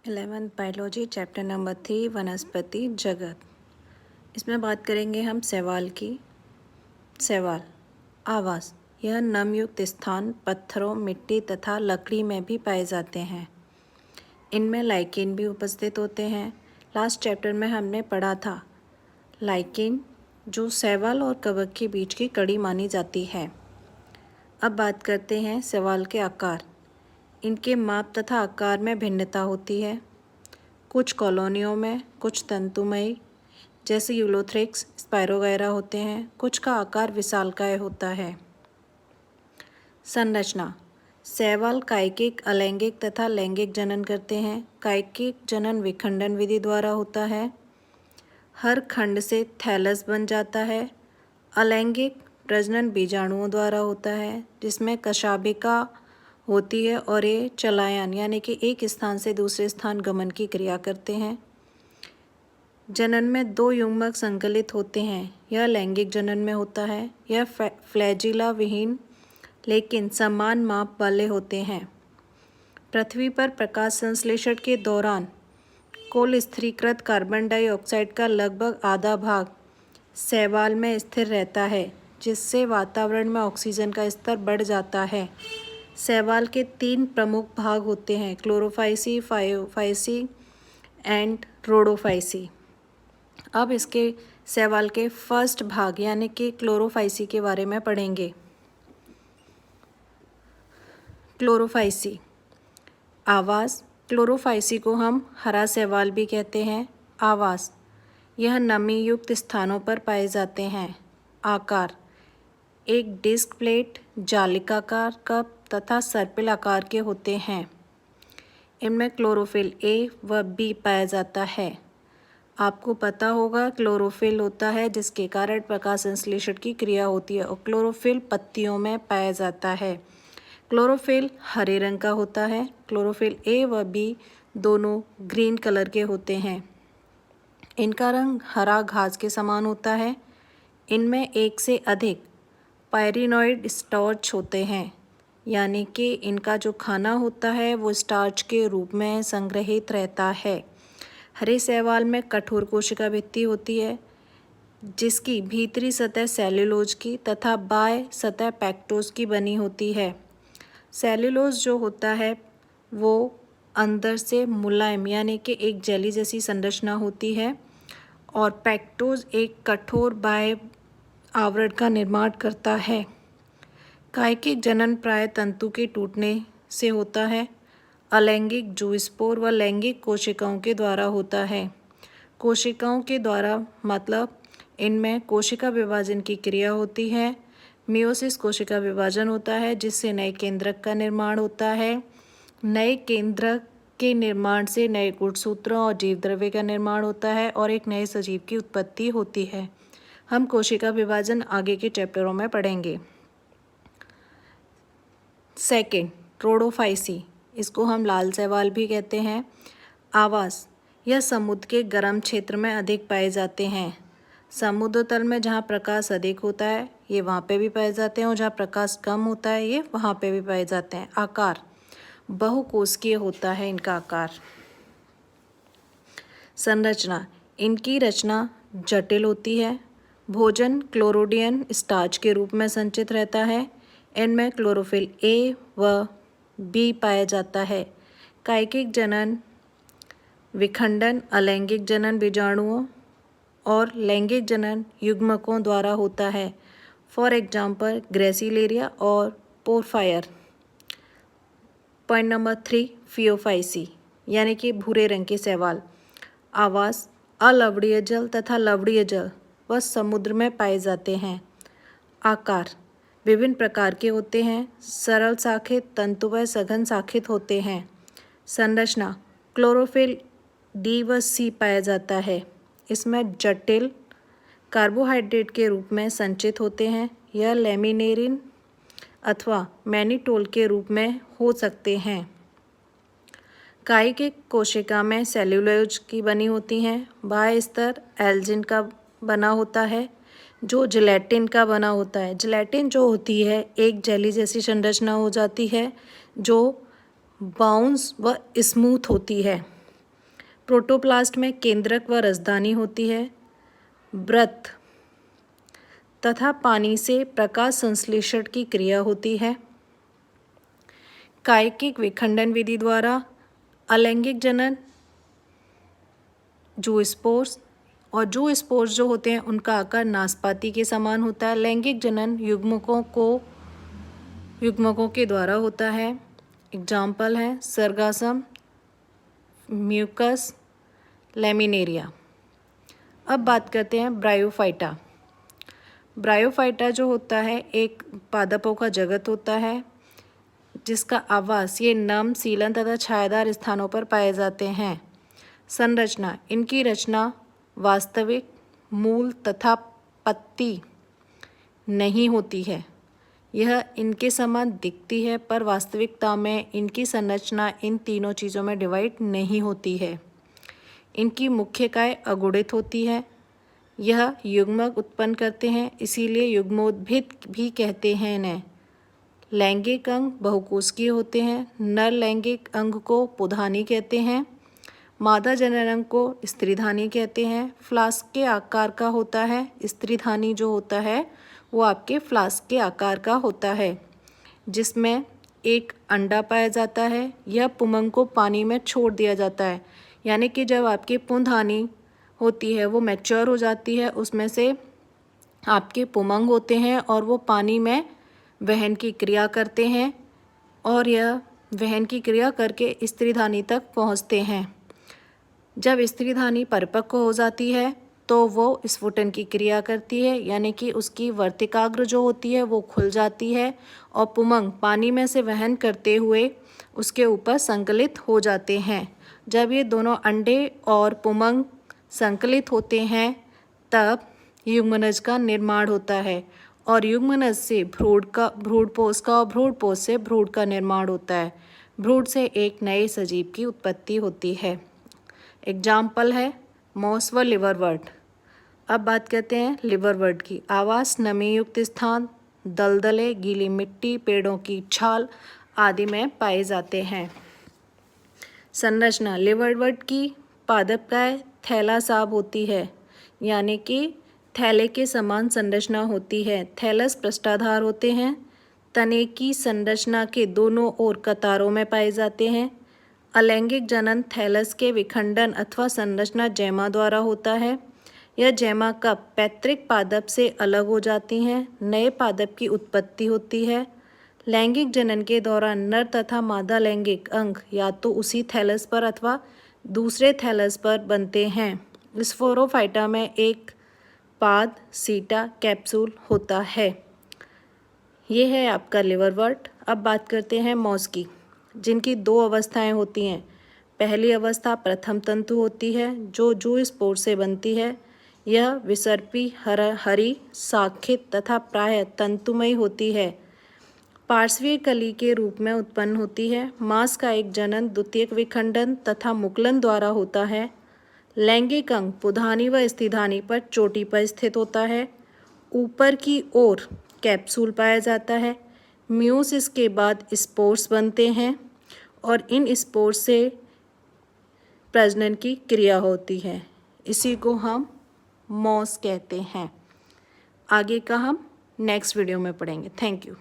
11th biology chapter number 3 वनस्पति जगत। इसमें बात करेंगे हम शैवाल की। शैवाल आवास यह नमयुक्त स्थान पत्थरों, मिट्टी तथा लकड़ी में भी पाए जाते हैं। इनमें लाइकेन भी उपस्थित होते हैं। लास्ट चैप्टर में हमने पढ़ा था लाइकेन जो शैवाल और कवक के बीच की कड़ी मानी जाती है। अब बात करते हैं शैवाल के आकार। इनके माप तथा आकार में भिन्नता होती है। कुछ कॉलोनियों में कुछ तंतुमयी जैसे यूलोथ्रिक्स, स्पाइरोगायरा होते हैं। कुछ का आकार विशालकाय होता है। संरचना शैवाल कायिक, अलैंगिक तथा लैंगिक जनन करते हैं। कायिक जनन विखंडन विधि द्वारा होता है। हर खंड से थैलस बन जाता है। अलैंगिक प्रजनन बीजाणुओं द्वारा होता है जिसमें कशाभिका होती है और ये चलायन यानी कि एक स्थान से दूसरे स्थान गमन की क्रिया करते हैं। जनन में 2 युग्मक संकलित होते हैं। यह लैंगिक जनन में होता है। यह फ्लैजिला विहीन लेकिन समान माप वाले होते हैं। पृथ्वी पर प्रकाश संश्लेषण के दौरान कुल स्थिरीकृत कार्बन डाइऑक्साइड का लगभग आधा भाग शैवाल में स्थिर रहता है, जिससे वातावरण में ऑक्सीजन का स्तर बढ़ जाता है। शैवाल के 3 प्रमुख भाग होते हैं, क्लोरोफाइसी, फायोफाइसी एंड रोडोफाइसी। अब इसके शैवाल के फर्स्ट भाग यानी कि क्लोरोफाइसी के बारे में पढ़ेंगे। क्लोरोफाइसी आवास। क्लोरोफाइसी को हम हरा शैवाल भी कहते हैं। आवास यह नमी युक्त स्थानों पर पाए जाते हैं। आकार एक डिस्क प्लेट, जालिकाकार कप तथा सर्पिल आकार के होते हैं। इनमें क्लोरोफिल ए व बी पाया जाता है। आपको पता होगा क्लोरोफिल होता है जिसके कारण प्रकाश संश्लेषण की क्रिया होती है और क्लोरोफिल पत्तियों में पाया जाता है। क्लोरोफिल हरे रंग का होता है। क्लोरोफिल ए व बी दोनों ग्रीन कलर के होते हैं। इनका रंग हरा घास के समान होता है। इनमें एक से अधिक पायरिनॉइड स्टार्च होते हैं, यानी कि इनका जो खाना होता है वो स्टार्च के रूप में संग्रहित रहता है। हरे शैवाल में कठोर कोशिका भित्ति होती है जिसकी भीतरी सतह सेल्यूलोज की तथा बाह्य सतह पैक्टोज की बनी होती है। सेल्यूलोज जो होता है वो अंदर से मुलायम यानी कि एक जेली जैसी संरचना होती है और पैक्टोज एक कठोर बाह्य आवरण का निर्माण करता है। कायिक जनन प्राय तंतु के टूटने से होता है। अलैंगिक जूस्पोर व लैंगिक कोशिकाओं के द्वारा होता है। कोशिकाओं के द्वारा मतलब इनमें कोशिका विभाजन की क्रिया होती है। मियोसिस कोशिका विभाजन होता है जिससे नए केंद्रक का निर्माण होता है। नए केंद्रक के निर्माण से नए गुणसूत्रों और जीव द्रव्य का निर्माण होता है और एक नए सजीव की उत्पत्ति होती है। हम कोशिका विभाजन आगे के चैप्टरों में पढ़ेंगे। सेकेंड, रोडोफाइसी, इसको हम लाल शैवाल भी कहते हैं। आवास यह समुद्र के गर्म क्षेत्र में अधिक पाए जाते हैं। समुद्र तल में जहाँ प्रकाश अधिक होता है ये वहाँ पे भी पाए जाते हैं और जहाँ प्रकाश कम होता है ये वहाँ पे भी पाए जाते हैं। आकार बहुकोशिकीय होता है इनका आकार। संरचना इनकी रचना जटिल होती है। भोजन क्लोरोडियन स्टार्च के रूप में संचित रहता है। इनमें क्लोरोफिल ए व बी पाया जाता है। कायिक जनन विखंडन अलैंगिक जनन बीजाणुओं और लैंगिक जनन युग्मकों द्वारा होता है। फॉर एग्जाम्पल ग्रेसिलेरिया और पोरफायर। पॉइंट नंबर 3, फियोफाइसी यानी कि भूरे रंग के शैवाल। आवास अलवणीय जल तथा लवणीय जल व समुद्र में पाए जाते हैं। आकार विभिन्न प्रकार के होते हैं। सरल शाखित, तंतु व सघन शाखित होते हैं। संरचना क्लोरोफिल डी व सी पाया जाता है। इसमें जटिल कार्बोहाइड्रेट के रूप में संचित होते हैं। यह लेमिनेरिन अथवा मैनिटोल के रूप में हो सकते हैं। कायिक कोशिका में सेल्यूलोज की बनी होती हैं। बाह्य स्तर एल्जिन का बना होता है जो जिलेटिन का बना होता है। जिलेटिन जो होती है एक जेली जैसी संरचना हो जाती है जो बाउंस व स्मूथ होती है। प्रोटोप्लास्ट में केंद्रक व रसदानी होती है। व्रत तथा पानी से प्रकाश संश्लेषण की क्रिया होती है। कायिक विखंडन विधि द्वारा अलैंगिक जनन जूस्पोर्स, और जूस्पोर्स जो होते हैं उनका आकार नाशपाती के समान होता है। लैंगिक जनन युग्मकों के द्वारा होता है। एग्जाम्पल है सर्गासम, म्यूकस, लैमिनेरिया। अब बात करते हैं ब्रायोफाइटा। ब्रायोफाइटा जो होता है एक पादपों का जगत होता है जिसका आवास ये नम, सीलन तथा छायादार स्थानों पर पाए जाते हैं। संरचना, इनकी रचना वास्तविक मूल तथा पत्ती नहीं होती है। यह इनके समान दिखती है पर वास्तविकता में इनकी संरचना इन तीनों चीज़ों में डिवाइड नहीं होती है। इनकी मुख्य काय अगुणित होती है। यह युग्मक उत्पन्न करते हैं, इसीलिए युग्मोद्भिद भी कहते हैं इन्हें। लैंगिक अंग बहुकोशिकीय होते हैं। नर लैंगिक अंग को पुधानी कहते हैं। मादा जनन अंग को स्त्रीधानी कहते हैं। फ्लास्क के आकार का होता है। स्त्रीधानी जो होता है वो आपके फ्लास्क के आकार का होता है जिसमें एक अंडा पाया जाता है। यह पुमंग को पानी में छोड़ दिया जाता है, यानी कि जब आपकी पुंधानी होती है वो मैच्योर हो जाती है, उसमें से आपके पुमंग होते हैं और वो पानी में वहन की क्रिया करते हैं और यह वहन की क्रिया करके स्त्रीधानी तक पहुंचते हैं। जब स्त्रीधानी परिपक्व हो जाती है तो वो स्फुटन की क्रिया करती है, यानी कि उसकी वर्तिकाग्र जो होती है वो खुल जाती है और पुमंग पानी में से वहन करते हुए उसके ऊपर संकलित हो जाते हैं। जब ये दोनों अंडे और पुमंग संकलित होते हैं तब युग्मनज का निर्माण होता है और युग्मनज से भ्रूणपोष का और भ्रूणपोष से भ्रूण का निर्माण होता है। भ्रूण से एक नए सजीव की उत्पत्ति होती है। एग्जाम्पल है मॉस व लिवरवर्ट। अब बात करते हैं लिवरवर्ट की। आवास नमी युक्त स्थान, दलदले, गीली मिट्टी, पेड़ों की छाल आदि में पाए जाते हैं। संरचना, लिवरवर्ट की पादपकाय थैलासाब होती है, यानी कि थैले के समान संरचना होती है। थैलस पृष्ठाधार होते हैं। तने की संरचना के दोनों ओर कतारों में पाए जाते हैं। अलैंगिक जनन थैलस के विखंडन अथवा संरचना जैमा द्वारा होता है। यह जैमा कप पैतृक पादप से अलग हो जाती हैं, नए पादप की उत्पत्ति होती है। लैंगिक जनन के दौरान नर तथा मादा लैंगिक अंग या तो उसी थैलस पर अथवा दूसरे थैलस पर बनते हैं। स्फोरोफाइटा में एक पाद, सीटा, कैप्सूल होता है। ये है आपका लिवरवर्ट। अब बात करते हैं मॉस की, जिनकी दो अवस्थाएं होती हैं। पहली अवस्था प्रथम तंतु होती है जो जूस्पोर से बनती है। यह विसर्पी, हरी, शाखित तथा प्रायः तंतुमयी होती है। पार्श्वीय कली के रूप में उत्पन्न होती है। मांस का एक जनन द्वितीयक विखंडन तथा मुकुलन द्वारा होता है। लैंगिक अंग पुधानी व स्त्रीधानी पर चोटी पर स्थित होता है। ऊपर की ओर कैप्सूल पाया जाता है। म्यूसिस के बाद स्पोर्स बनते हैं और इन स्पोर्स से प्रजनन की क्रिया होती है। इसी को हम मॉस कहते हैं। आगे का हम नेक्स्ट वीडियो में पढ़ेंगे। Thank you.